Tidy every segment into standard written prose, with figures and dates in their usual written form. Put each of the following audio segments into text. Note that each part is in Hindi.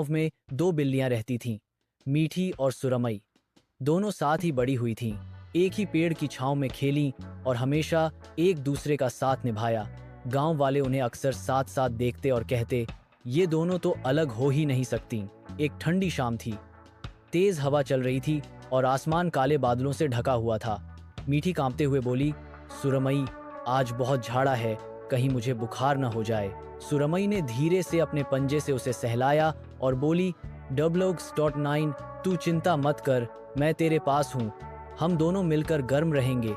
गांव में दो बिल्लियां रहती थीं, मीठी और सुरमई। दोनों साथ ही बड़ी हुई थीं, एक ही पेड़ की छांव में खेलीं और हमेशा एक दूसरे का साथ निभाया। गांव वाले उन्हें अक्सर साथ साथ देखते और कहते, ये दोनों तो अलग हो ही नहीं सकतीं। एक ठंडी शाम थी, तेज हवा चल रही थी और आसमान काले बादलों से ढका हुआ था। मीठी कांपते हुए बोली, सुरमई, आज बहुत झाड़ा है, कहीं मुझे बुखार न हो जाए। सुरमई ने धीरे से अपने पंजे से उसे सहलाया और बोली, डबलोग्स.9, तू चिंता मत कर, मैं तेरे पास हूँ। हम दोनों मिलकर गर्म रहेंगे।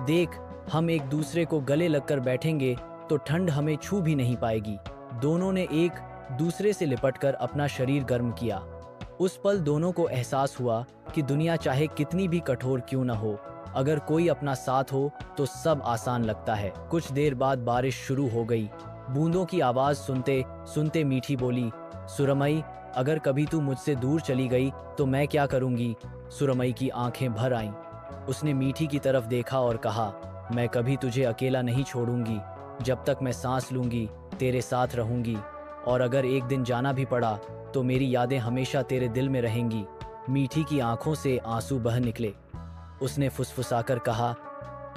देख, हम एक दूसरे को गले लगकर बैठेंगे तो ठंड हमें छू भी नहीं पाएगी। दोनों ने एक दूसरे से लिपटकर अपना शरीर गर्म किया। उस पल दोनों को एहसास हुआ कि दुनिया चाहे कितनी भी कठोर क्यों न हो, अगर कोई अपना साथ हो तो सब आसान लगता है। कुछ देर बाद बारिश शुरू हो गई। बूंदों की आवाज सुनते सुनते मीठी बोली, सुरमई, अगर कभी तू मुझसे दूर चली गई तो मैं क्या करूंगी? सुरमई की आंखें भर आईं। उसने मीठी की तरफ देखा और कहा, मैं कभी तुझे अकेला नहीं छोड़ूंगी। जब तक मैं सांस लूंगी तेरे साथ रहूंगी, और अगर एक दिन जाना भी पड़ा तो मेरी यादें हमेशा तेरे दिल में रहेंगी। मीठी की आंखों से आंसू बह निकले। उसने फुसफुसाकर कहा,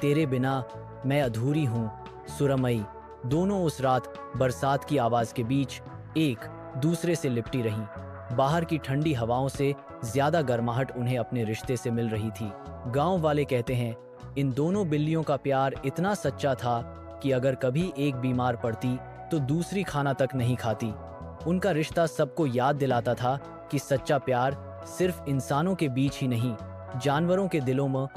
तेरे बिना मैं अधूरी हूँ सुरमई। दोनों उस रात बरसात की आवाज के बीच एक दूसरे से लिपटी रहीं। बाहर की ठंडी हवाओं से ज्यादा गर्माहट उन्हें अपने रिश्ते से मिल रही थी। गांव वाले कहते हैं, इन दोनों बिल्लियों का प्यार इतना सच्चा था कि अगर कभी एक बीमार पड़ती तो दूसरी खाना तक नहीं खाती। उनका रिश्ता सबको याद दिलाता था कि सच्चा प्यार सिर्फ इंसानों के बीच ही नहीं, जानवरों के दिलों में